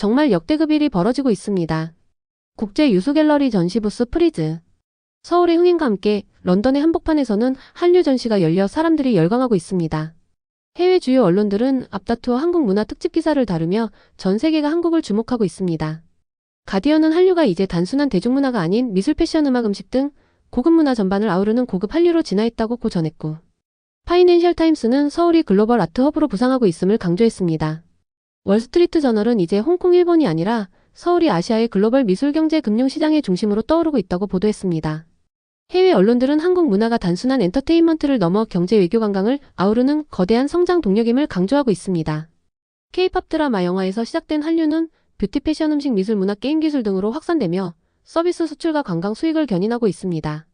정말 역대급 일이 벌어지고 있습니다. 국제 유수갤러리 전시부스 프리즈. 서울의 흥행과 함께 런던의 한복판에서는 한류 전시가 열려 사람들이 열광하고 있습니다. 해외 주요 언론들은 앞다투어 한국 문화 특집 기사를 다루며 전 세계가 한국을 주목하고 있습니다. 가디언은 한류가 이제 단순한 대중문화가 아닌 미술, 패션, 음악, 음식 등 고급 문화 전반을 아우르는 고급 한류로 진화했다고 전했고, 파이낸셜 타임스는 서울이 글로벌 아트 허브로 부상하고 있음을 강조했습니다. 월스트리트 저널은 이제 홍콩, 일본이 아니라 서울이 아시아의 글로벌 미술, 경제, 금융 시장의 중심으로 떠오르고 있다고 보도했습니다. 해외 언론들은 한국 문화가 단순한 엔터테인먼트를 넘어 경제, 외교, 관광을 아우르는 거대한 성장 동력임을 강조하고 있습니다. K-팝 드라마, 영화에서 시작된 한류는 뷰티, 패션, 음식, 미술, 문화, 게임, 기술 등으로 확산되며 서비스 수출과 관광 수익을 견인하고 있습니다.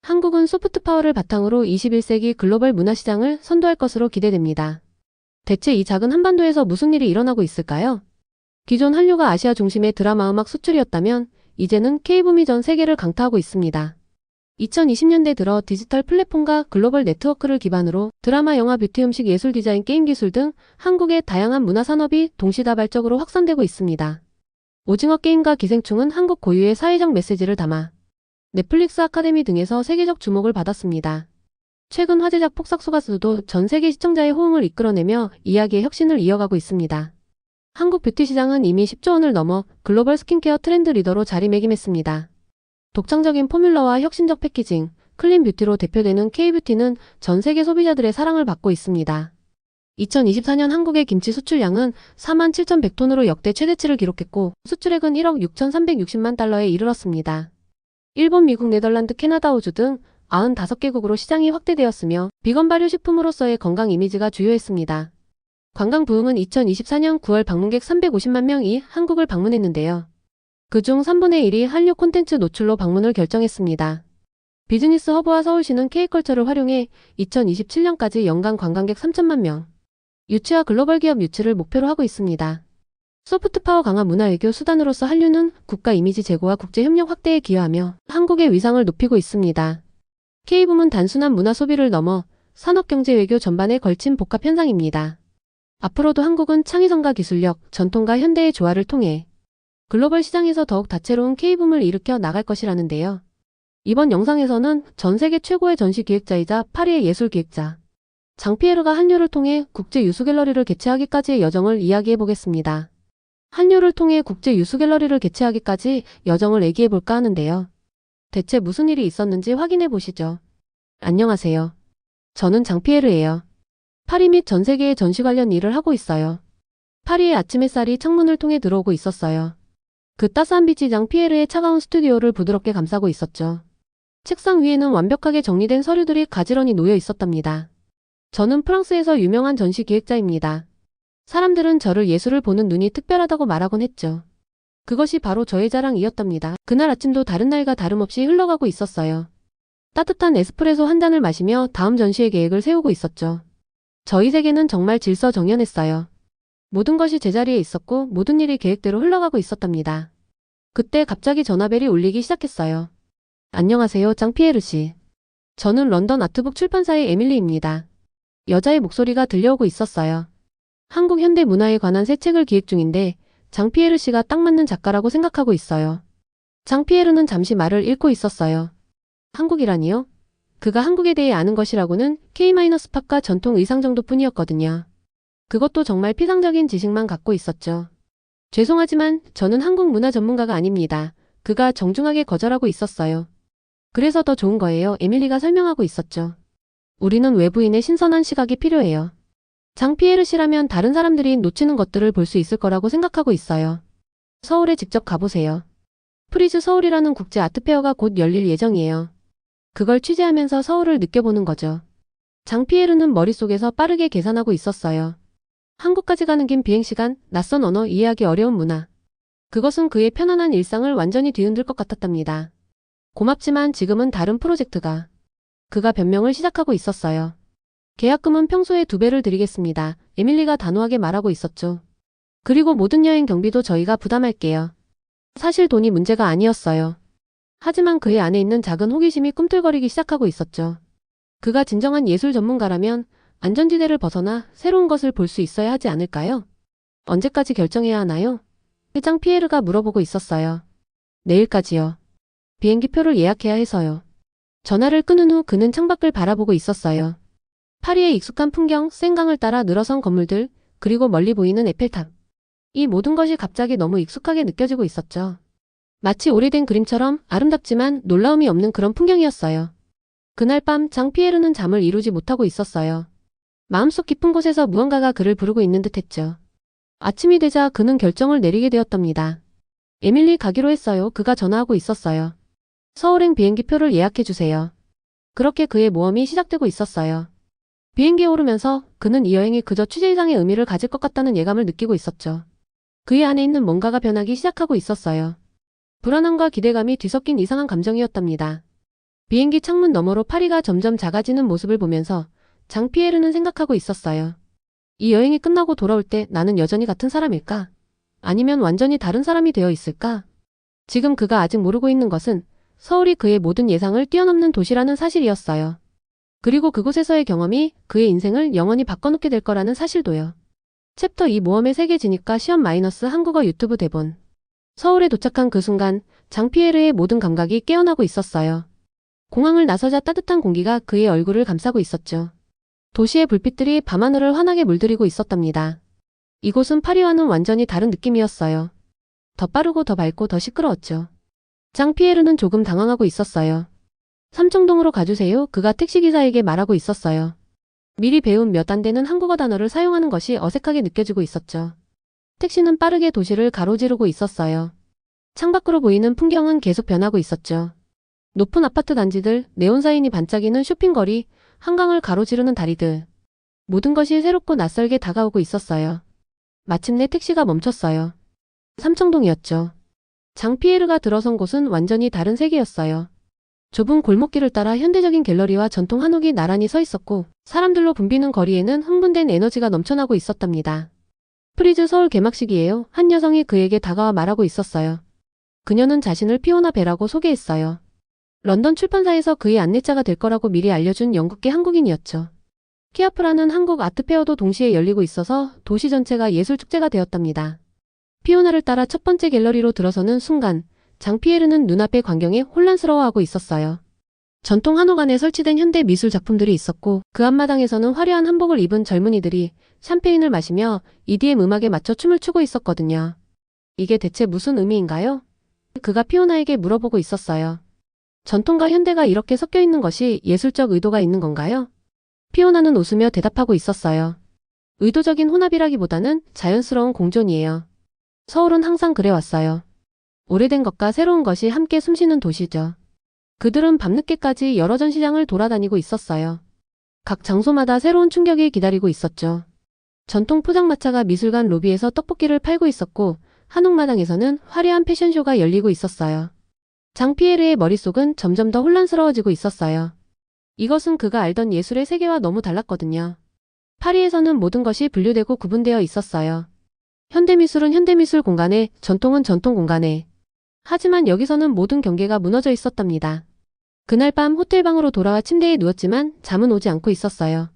한국은 소프트 파워를 바탕으로 21세기 글로벌 문화 시장을 선도할 것으로 기대됩니다. 대체 이 작은 한반도에서 무슨 일이 일어나고 있을까요? 기존 한류가 아시아 중심의 드라마, 음악 수출이었다면 이제는 K붐이 전 세계를 강타하고 있습니다. 2020년대 들어 디지털 플랫폼과 글로벌 네트워크를 기반으로 드라마, 영화, 뷰티, 음식, 예술, 디자인, 게임 기술 등 한국의 다양한 문화 산업이 동시다발적으로 확산되고 있습니다. 오징어 게임과 기생충은 한국 고유의 사회적 메시지를 담아 넷플릭스, 아카데미 등에서 세계적 주목을 받았습니다. 최근 화제작 폭삭소가수도 전 세계 시청자의 호응을 이끌어내며 이야기의 혁신을 이어가고 있습니다. 한국 뷰티 시장은 이미 10조 원을 넘어 글로벌 스킨케어 트렌드 리더로 자리매김했습니다. 독창적인 포뮬러와 혁신적 패키징, 클린 뷰티로 대표되는 K-뷰티는 전 세계 소비자들의 사랑을 받고 있습니다. 2024년 한국의 김치 수출량은 47,100톤으로 역대 최대치를 기록했고 수출액은 1억 6,360만 달러에 이르렀습니다. 일본, 미국, 네덜란드, 캐나다, 호주 등 95개국으로 시장이 확대되었으며 비건 발효식품으로서의 건강 이미지가 주요했습니다. 관광 부흥은 2024년 9월 방문객 350만 명이 한국을 방문했는데요. 그중 3분의 1이 한류 콘텐츠 노출로 방문을 결정했습니다. 비즈니스 허브와 서울시는 K컬처를 활용해 2027년까지 연간 관광객 3천만 명 유치와 글로벌 기업 유치를 목표로 하고 있습니다. 소프트파워 강화 문화외교 수단으로서 한류는 국가 이미지 제고와 국제협력 확대에 기여하며 한국의 위상을 높이고 있습니다. K붐은 단순한 문화 소비를 넘어 산업경제 외교 전반에 걸친 복합 현상입니다. 앞으로도 한국은 창의성과 기술력, 전통과 현대의 조화를 통해 글로벌 시장에서 더욱 다채로운 K붐을 일으켜 나갈 것이라는데요. 이번 영상에서는 전 세계 최고의 전시 기획자이자 파리의 예술 기획자 장피에르가 한류를 통해 국제 유수갤러리를 개최하기까지의 여정을 이야기해 보겠습니다. 한류를 통해 국제 유수갤러리를 개최하기까지 여정을 얘기해 볼까 하는데요. 대체 무슨 일이 있었는지 확인해 보시죠. 안녕하세요. 저는 장피에르예요. 파리 및 전 세계의 전시 관련 일을 하고 있어요. 파리의 아침 햇살이 창문을 통해 들어오고 있었어요. 그 따스한 빛이 장피에르의 차가운 스튜디오를 부드럽게 감싸고 있었죠. 책상 위에는 완벽하게 정리된 서류들이 가지런히 놓여 있었답니다. 저는 프랑스에서 유명한 전시 기획자입니다. 사람들은 저를 예술을 보는 눈이 특별하다고 말하곤 했죠. 그것이 바로 저의 자랑이었답니다. 그날 아침도 다른 날과 다름없이 흘러가고 있었어요. 따뜻한 에스프레소 한 잔을 마시며 다음 전시의 계획을 세우고 있었죠. 저희 세계는 정말 질서정연했어요. 모든 것이 제자리에 있었고 모든 일이 계획대로 흘러가고 있었답니다. 그때 갑자기 전화벨이 울리기 시작했어요. 안녕하세요, 장피에르 씨. 저는 런던 아트북 출판사의 에밀리입니다. 여자의 목소리가 들려오고 있었어요. 한국 현대 문화에 관한 새 책을 기획 중인데 장피에르 씨가 딱 맞는 작가라고 생각하고 있어요. 장피에르는 잠시 말을 잃고 있었어요. 한국이라니요? 그가 한국에 대해 아는 것이라고는 K-팝과 전통 의상 정도뿐이었거든요. 그것도 정말 피상적인 지식만 갖고 있었죠. 죄송하지만 저는 한국 문화 전문가가 아닙니다. 그가 정중하게 거절하고 있었어요. 그래서 더 좋은 거예요. 에밀리가 설명하고 있었죠. 우리는 외부인의 신선한 시각이 필요해요. 장피에르 씨라면 다른 사람들이 놓치는 것들을 볼 수 있을 거라고 생각하고 있어요. 서울에 직접 가보세요. 프리즈 서울이라는 국제 아트페어가 곧 열릴 예정이에요. 그걸 취재하면서 서울을 느껴보는 거죠. 장피에르는 머릿속에서 빠르게 계산하고 있었어요. 한국까지 가는 긴 비행시간, 낯선 언어, 이해하기 어려운 문화. 그것은 그의 편안한 일상을 완전히 뒤흔들 것 같았답니다. 고맙지만 지금은 다른 프로젝트가. 그가 변명을 시작하고 있었어요. 계약금은 평소의 2배를 드리겠습니다. 에밀리가 단호하게 말하고 있었죠. 그리고 모든 여행 경비도 저희가 부담할게요. 사실 돈이 문제가 아니었어요. 하지만 그의 안에 있는 작은 호기심이 꿈틀거리기 시작하고 있었죠. 그가 진정한 예술 전문가라면 안전지대를 벗어나 새로운 것을 볼 수 있어야 하지 않을까요? 언제까지 결정해야 하나요? 회장 피에르가 물어보고 있었어요. 내일까지요. 비행기표를 예약해야 해서요. 전화를 끊은 후 그는 창밖을 바라보고 있었어요. 파리의 익숙한 풍경, 센강을 따라 늘어선 건물들, 그리고 멀리 보이는 에펠탑. 이 모든 것이 갑자기 너무 익숙하게 느껴지고 있었죠. 마치 오래된 그림처럼 아름답지만 놀라움이 없는 그런 풍경이었어요. 그날 밤 장 피에르는 잠을 이루지 못하고 있었어요. 마음속 깊은 곳에서 무언가가 그를 부르고 있는 듯했죠. 아침이 되자 그는 결정을 내리게 되었답니다. 에밀리 가기로 했어요. 그가 전화하고 있었어요. 서울행 비행기표를 예약해주세요. 그렇게 그의 모험이 시작되고 있었어요. 비행기에 오르면서 그는 이 여행이 그저 취재 이상의 의미를 가질 것 같다는 예감을 느끼고 있었죠. 그의 안에 있는 뭔가가 변하기 시작하고 있었어요. 불안함과 기대감이 뒤섞인 이상한 감정이었답니다. 비행기 창문 너머로 파리가 점점 작아지는 모습을 보면서 장 피에르는 생각하고 있었어요. 이 여행이 끝나고 돌아올 때 나는 여전히 같은 사람일까? 아니면 완전히 다른 사람이 되어 있을까? 지금 그가 아직 모르고 있는 것은 서울이 그의 모든 예상을 뛰어넘는 도시라는 사실이었어요. 그리고 그곳에서의 경험이 그의 인생을 영원히 바꿔놓게 될 거라는 사실도요. 챕터 2 모험의 세계 진입과 시험 마이너스 한국어 유튜브 대본. 서울에 도착한 그 순간 장 피에르의 모든 감각이 깨어나고 있었어요. 공항을 나서자 따뜻한 공기가 그의 얼굴을 감싸고 있었죠. 도시의 불빛들이 밤하늘을 환하게 물들이고 있었답니다. 이곳은 파리와는 완전히 다른 느낌이었어요. 더 빠르고 더 밝고 더 시끄러웠죠. 장 피에르는 조금 당황하고 있었어요. 삼청동으로 가주세요. 그가 택시기사에게 말하고 있었어요. 미리 배운 몇 안 되는 한국어 단어를 사용하는 것이 어색하게 느껴지고 있었죠. 택시는 빠르게 도시를 가로지르고 있었어요. 창밖으로 보이는 풍경은 계속 변하고 있었죠. 높은 아파트 단지들, 네온사인이 반짝이는 쇼핑거리, 한강을 가로지르는 다리들. 모든 것이 새롭고 낯설게 다가오고 있었어요. 마침내 택시가 멈췄어요. 삼청동이었죠. 장 피에르가 들어선 곳은 완전히 다른 세계였어요. 좁은 골목길을 따라 현대적인 갤러리와 전통 한옥이 나란히 서 있었고 사람들로 붐비는 거리에는 흥분된 에너지가 넘쳐나고 있었답니다. 프리즈 서울 개막식이에요. 한 여성이 그에게 다가와 말하고 있었어요. 그녀는 자신을 피오나 베라고 소개했어요. 런던 출판사에서 그의 안내자가 될 거라고 미리 알려준 영국계 한국인이었죠. 키아프라는 한국 아트페어도 동시에 열리고 있어서 도시 전체가 예술축제가 되었답니다. 피오나를 따라 첫 번째 갤러리로 들어서는 순간 장 피에르는 눈앞의 광경에 혼란스러워하고 있었어요. 전통 한옥 안에 설치된 현대 미술 작품들이 있었고 그 앞마당에서는 화려한 한복을 입은 젊은이들이 샴페인을 마시며 EDM 음악에 맞춰 춤을 추고 있었거든요. 이게 대체 무슨 의미인가요? 그가 피오나에게 물어보고 있었어요. 전통과 현대가 이렇게 섞여 있는 것이 예술적 의도가 있는 건가요? 피오나는 웃으며 대답하고 있었어요. 의도적인 혼합이라기보다는 자연스러운 공존이에요. 서울은 항상 그래왔어요. 오래된 것과 새로운 것이 함께 숨쉬는 도시죠. 그들은 밤늦게까지 여러 전시장을 돌아다니고 있었어요. 각 장소마다 새로운 충격이 기다리고 있었죠. 전통 포장마차가 미술관 로비에서 떡볶이를 팔고 있었고 한옥마당에서는 화려한 패션쇼가 열리고 있었어요. 장 피에르의 머릿속은 점점 더 혼란스러워지고 있었어요. 이것은 그가 알던 예술의 세계와 너무 달랐거든요. 파리에서는 모든 것이 분류되고 구분되어 있었어요. 현대미술은 현대미술 공간에, 전통은 전통 공간에. 하지만 여기서는 모든 경계가 무너져 있었답니다. 그날 밤 호텔방으로 돌아와 침대에 누웠지만 잠은 오지 않고 있었어요.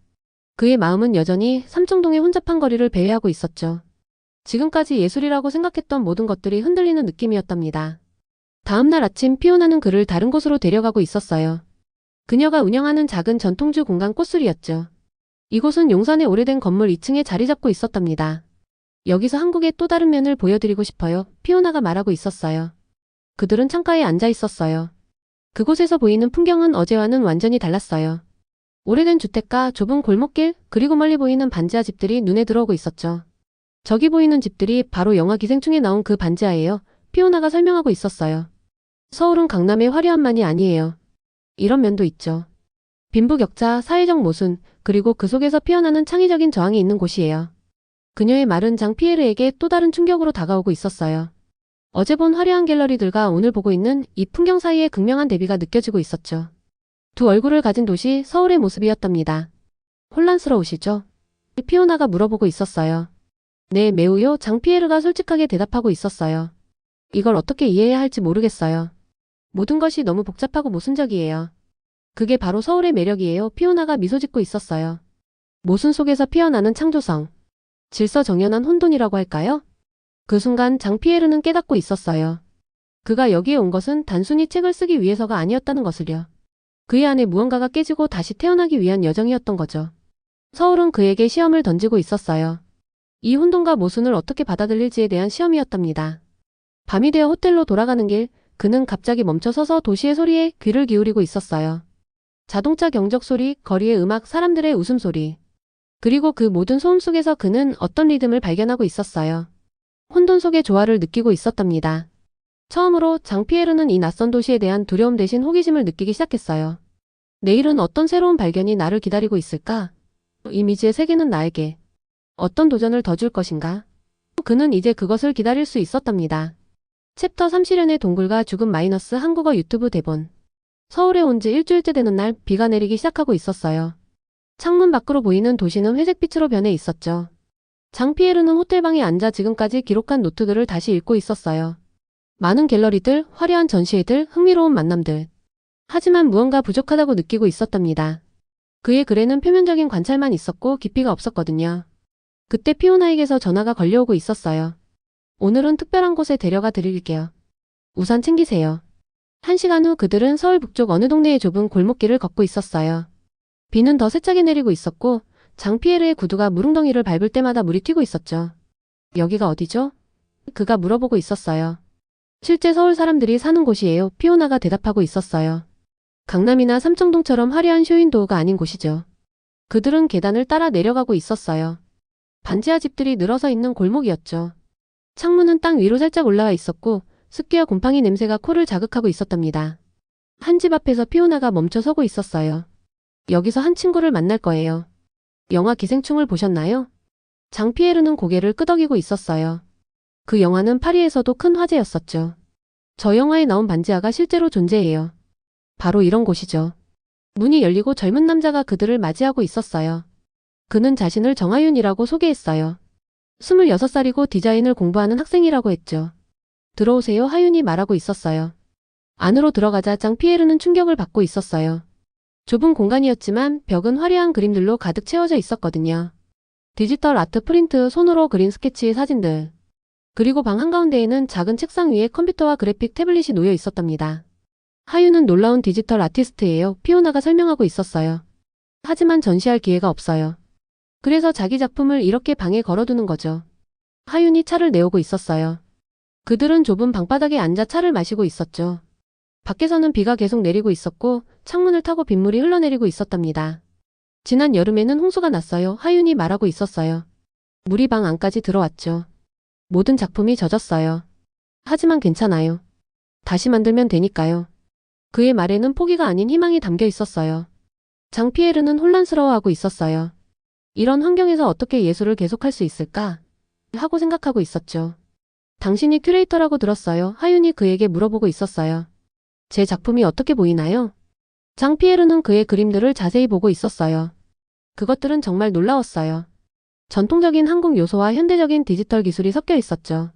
그의 마음은 여전히 삼청동의 혼잡한 거리를 배회하고 있었죠. 지금까지 예술이라고 생각했던 모든 것들이 흔들리는 느낌이었답니다. 다음날 아침 피오나는 그를 다른 곳으로 데려가고 있었어요. 그녀가 운영하는 작은 전통주 공간 꽃술이었죠. 이곳은 용산의 오래된 건물 2층에 자리 잡고 있었답니다. 여기서 한국의 또 다른 면을 보여드리고 싶어요. 피오나가 말하고 있었어요. 그들은 창가에 앉아 있었어요. 그곳에서 보이는 풍경은 어제와는 완전히 달랐어요. 오래된 주택가, 좁은 골목길, 그리고 멀리 보이는 반지하 집들이 눈에 들어오고 있었죠. 저기 보이는 집들이 바로 영화 기생충에 나온 그 반지하예요. 피오나가 설명하고 있었어요. 서울은 강남의 화려함만이 아니에요. 이런 면도 있죠. 빈부격차, 사회적 모순, 그리고 그 속에서 피어나는 창의적인 저항이 있는 곳이에요. 그녀의 말은 장 피에르에게 또 다른 충격으로 다가오고 있었어요. 어제 본 화려한 갤러리들과 오늘 보고 있는 이 풍경 사이의 극명한 대비가 느껴지고 있었죠. 두 얼굴을 가진 도시 서울의 모습이었답니다. 혼란스러우시죠? 피오나가 물어보고 있었어요. 네, 매우요. 장 피에르가 솔직하게 대답하고 있었어요. 이걸 어떻게 이해해야 할지 모르겠어요. 모든 것이 너무 복잡하고 모순적이에요. 그게 바로 서울의 매력이에요. 피오나가 미소 짓고 있었어요. 모순 속에서 피어나는 창조성. 질서정연한 혼돈이라고 할까요? 그 순간 장피에르는 깨닫고 있었어요. 그가 여기에 온 것은 단순히 책을 쓰기 위해서가 아니었다는 것을요. 그의 안에 무언가가 깨지고 다시 태어나기 위한 여정이었던 거죠. 서울은 그에게 시험을 던지고 있었어요. 이 혼돈과 모순을 어떻게 받아들일지에 대한 시험이었답니다. 밤이 되어 호텔로 돌아가는 길, 그는 갑자기 멈춰서서 도시의 소리에 귀를 기울이고 있었어요. 자동차 경적 소리, 거리의 음악, 사람들의 웃음소리. 그리고 그 모든 소음 속에서 그는 어떤 리듬을 발견하고 있었어요. 혼돈 속의 조화를 느끼고 있었답니다. 처음으로 장피에르는 이 낯선 도시에 대한 두려움 대신 호기심을 느끼기 시작했어요. 내일은 어떤 새로운 발견이 나를 기다리고 있을까? 이 미지의 세계는 나에게 어떤 도전을 더 줄 것인가? 그는 이제 그것을 기다릴 수 있었답니다. 챕터 3 시련의 동굴과 죽음 마이너스 한국어 유튜브 대본. 서울에 온 지 일주일째 되는 날 비가 내리기 시작하고 있었어요. 창문 밖으로 보이는 도시는 회색빛으로 변해 있었죠. 장피에르는 호텔방에 앉아 지금까지 기록한 노트들을 다시 읽고 있었어요. 많은 갤러리들, 화려한 전시회들, 흥미로운 만남들. 하지만 무언가 부족하다고 느끼고 있었답니다. 그의 글에는 표면적인 관찰만 있었고 깊이가 없었거든요. 그때 피오나에게서 전화가 걸려오고 있었어요. 오늘은 특별한 곳에 데려가 드릴게요. 우산 챙기세요. 1시간 후 그들은 서울 북쪽 어느 동네의 좁은 골목길을 걷고 있었어요. 비는 더 세차게 내리고 있었고 장피에르의 구두가 무릉덩이를 밟을 때마다 물이 튀고 있었죠. 여기가 어디죠? 그가 물어보고 있었어요. 실제 서울 사람들이 사는 곳이에요. 피오나가 대답하고 있었어요. 강남이나 삼청동처럼 화려한 쇼윈도우가 아닌 곳이죠. 그들은 계단을 따라 내려가고 있었어요. 반지하 집들이 늘어서 있는 골목이었죠. 창문은 땅 위로 살짝 올라와 있었고 습기와 곰팡이 냄새가 코를 자극하고 있었답니다. 한 집 앞에서 피오나가 멈춰 서고 있었어요. 여기서 한 친구를 만날 거예요. 영화 기생충을 보셨나요? 장피에르는 고개를 끄덕이고 있었어요. 그 영화는 파리에서도 큰 화제였었죠. 저 영화에 나온 반지하가 실제로 존재해요. 바로 이런 곳이죠. 문이 열리고 젊은 남자가 그들을 맞이하고 있었어요. 그는 자신을 정하윤이라고 소개했어요. 26살이고 디자인을 공부하는 학생이라고 했죠. 들어오세요, 하윤이 말하고 있었어요. 안으로 들어가자 장피에르는 충격을 받고 있었어요. 좁은 공간이었지만 벽은 화려한 그림들로 가득 채워져 있었거든요. 디지털 아트 프린트, 손으로 그린 스케치, 사진들. 그리고 방 한가운데에는 작은 책상 위에 컴퓨터와 그래픽 태블릿이 놓여 있었답니다. 하윤은 놀라운 디지털 아티스트예요. 피오나가 설명하고 있었어요. 하지만 전시할 기회가 없어요. 그래서 자기 작품을 이렇게 방에 걸어두는 거죠. 하윤이 차를 내오고 있었어요. 그들은 좁은 방바닥에 앉아 차를 마시고 있었죠. 밖에서는 비가 계속 내리고 있었고 창문을 타고 빗물이 흘러내리고 있었답니다. 지난 여름에는 홍수가 났어요. 하윤이 말하고 있었어요. 물이 방 안까지 들어왔죠. 모든 작품이 젖었어요. 하지만 괜찮아요. 다시 만들면 되니까요. 그의 말에는 포기가 아닌 희망이 담겨 있었어요. 장피에르는 혼란스러워하고 있었어요. 이런 환경에서 어떻게 예술을 계속할 수 있을까? 하고 생각하고 있었죠. 당신이 큐레이터라고 들었어요. 하윤이 그에게 물어보고 있었어요. 제 작품이 어떻게 보이나요? 장피에르는 그의 그림들을 자세히 보고 있었어요. 그것들은 정말 놀라웠어요. 전통적인 한국 요소와 현대적인 디지털 기술이 섞여 있었죠.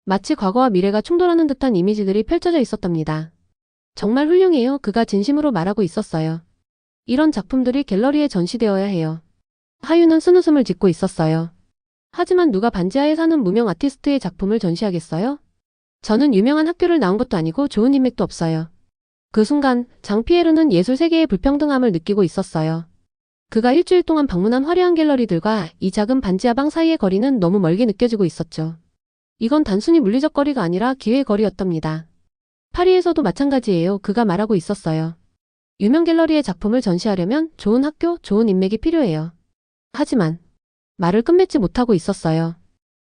마치 과거와 미래가 충돌하는 듯한 이미지들이 펼쳐져 있었답니다. 정말 훌륭해요. 그가 진심으로 말하고 있었어요. 이런 작품들이 갤러리에 전시되어야 해요. 하윤은 쓴웃음을 짓고 있었어요. 하지만 누가 반지하에 사는 무명 아티스트의 작품을 전시하겠어요? 저는 유명한 학교를 나온 것도 아니고 좋은 인맥도 없어요. 그 순간 장피에르는 예술 세계의 불평등함을 느끼고 있었어요. 그가 일주일 동안 방문한 화려한 갤러리들과 이 작은 반지하 방 사이의 거리는 너무 멀게 느껴지고 있었죠. 이건 단순히 물리적 거리가 아니라 기회의 거리였답니다. 파리에서도 마찬가지예요. 그가 말하고 있었어요. 유명 갤러리의 작품을 전시하려면 좋은 학교, 좋은 인맥이 필요해요. 하지만 말을 끝맺지 못하고 있었어요.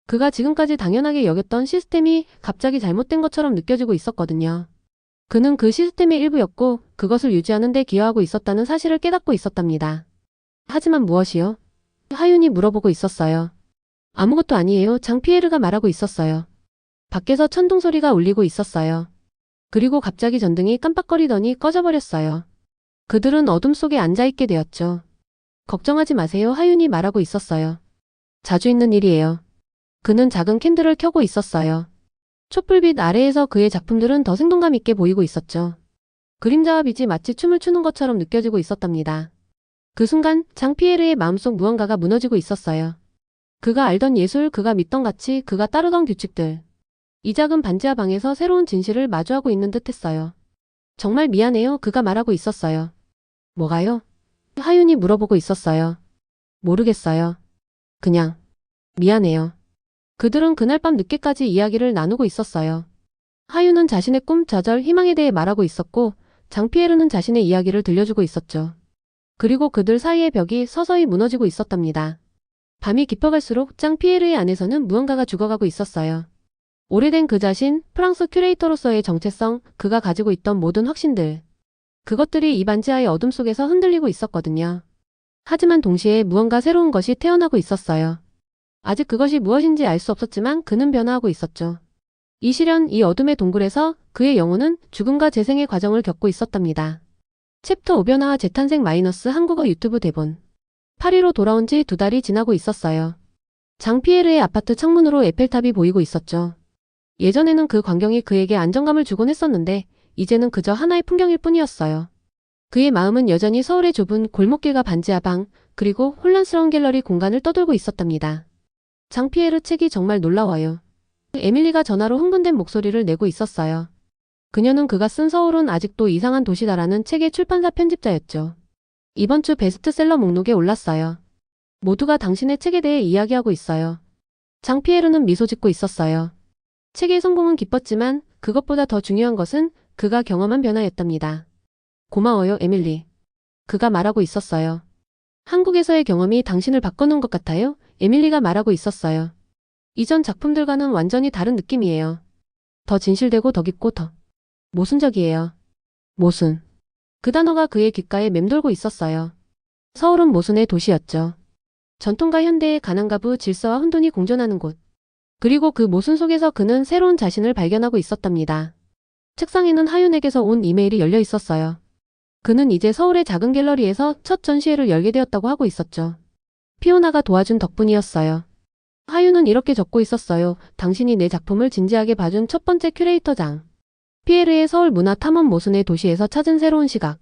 그가 지금까지 당연하게 여겼던 시스템이 갑자기 잘못된 것처럼 느껴지고 있었거든요. 그는 그 시스템의 일부였고 그것을 유지하는 데 기여하고 있었다는 사실을 깨닫고 있었답니다. 하지만 무엇이요? 하윤이 물어보고 있었어요. 아무것도 아니에요. 장피에르가 말하고 있었어요. 밖에서 천둥 소리가 울리고 있었어요. 그리고 갑자기 전등이 깜빡거리더니 꺼져버렸어요. 그들은 어둠 속에 앉아있게 되었죠. 걱정하지 마세요. 하윤이 말하고 있었어요. 자주 있는 일이에요. 그는 작은 캔들을 켜고 있었어요. 촛불빛 아래에서 그의 작품들은 더 생동감 있게 보이고 있었죠. 그림자와 빛이 마치 춤을 추는 것처럼 느껴지고 있었답니다. 그 순간 장피에르의 마음속 무언가가 무너지고 있었어요. 그가 알던 예술, 그가 믿던 가치, 그가 따르던 규칙들. 이 작은 반지하 방에서 새로운 진실을 마주하고 있는 듯 했어요. 정말 미안해요. 그가 말하고 있었어요. 뭐가요? 하윤이 물어보고 있었어요. 모르겠어요. 그냥 미안해요. 그들은 그날 밤 늦게까지 이야기를 나누고 있었어요. 하윤은 자신의 꿈, 좌절, 희망에 대해 말하고 있었고 장피에르는 자신의 이야기를 들려주고 있었죠. 그리고 그들 사이의 벽이 서서히 무너지고 있었답니다. 밤이 깊어갈수록 장피에르의 안에서는 무언가가 죽어가고 있었어요. 오래된 그 자신, 프랑스 큐레이터로서의 정체성, 그가 가지고 있던 모든 확신들. 그것들이 이 반지하의 어둠 속에서 흔들리고 있었거든요. 하지만 동시에 무언가 새로운 것이 태어나고 있었어요. 아직 그것이 무엇인지 알 수 없었지만 그는 변화하고 있었죠. 이 시련, 이 어둠의 동굴에서 그의 영혼은 죽음과 재생의 과정을 겪고 있었답니다. 챕터 5변화와 재탄생 마이너스 한국어 유튜브 대본. 파리로 돌아온 지 2달이 지나고 있었어요. 장피에르의 아파트 창문으로 에펠탑이 보이고 있었죠. 예전에는 그 광경이 그에게 안정감을 주곤 했었는데 이제는 그저 하나의 풍경일 뿐이었어요. 그의 마음은 여전히 서울의 좁은 골목길과 반지하 방, 그리고 혼란스러운 갤러리 공간을 떠돌고 있었답니다. 장피에르 책이 정말 놀라워요. 에밀리가 전화로 흥분된 목소리를 내고 있었어요. 그녀는 그가 쓴 서울은 아직도 이상한 도시다라는 책의 출판사 편집자였죠. 이번 주 베스트셀러 목록에 올랐어요. 모두가 당신의 책에 대해 이야기하고 있어요. 장피에르는 미소 짓고 있었어요. 책의 성공은 기뻤지만 그것보다 더 중요한 것은 그가 경험한 변화였답니다. 고마워요, 에밀리. 그가 말하고 있었어요. 한국에서의 경험이 당신을 바꿔놓은 것 같아요? 에밀리가 말하고 있었어요. 이전 작품들과는 완전히 다른 느낌이에요. 더 진실되고 더 깊고 더 모순적이에요. 모순. 그 단어가 그의 귓가에 맴돌고 있었어요. 서울은 모순의 도시였죠. 전통과 현대의 가난가부, 질서와 혼돈이 공존하는 곳. 그리고 그 모순 속에서 그는 새로운 자신을 발견하고 있었답니다. 책상에는 하윤에게서 온 이메일이 열려 있었어요. 그는 이제 서울의 작은 갤러리에서 첫 전시회를 열게 되었다고 하고 있었죠. 피오나가 도와준 덕분이었어요. 하윤은 이렇게 적고 있었어요. 당신이 내 작품을 진지하게 봐준 첫 번째 큐레이터장. 피에르의 서울 문화 탐험 모순의 도시에서 찾은 새로운 시각.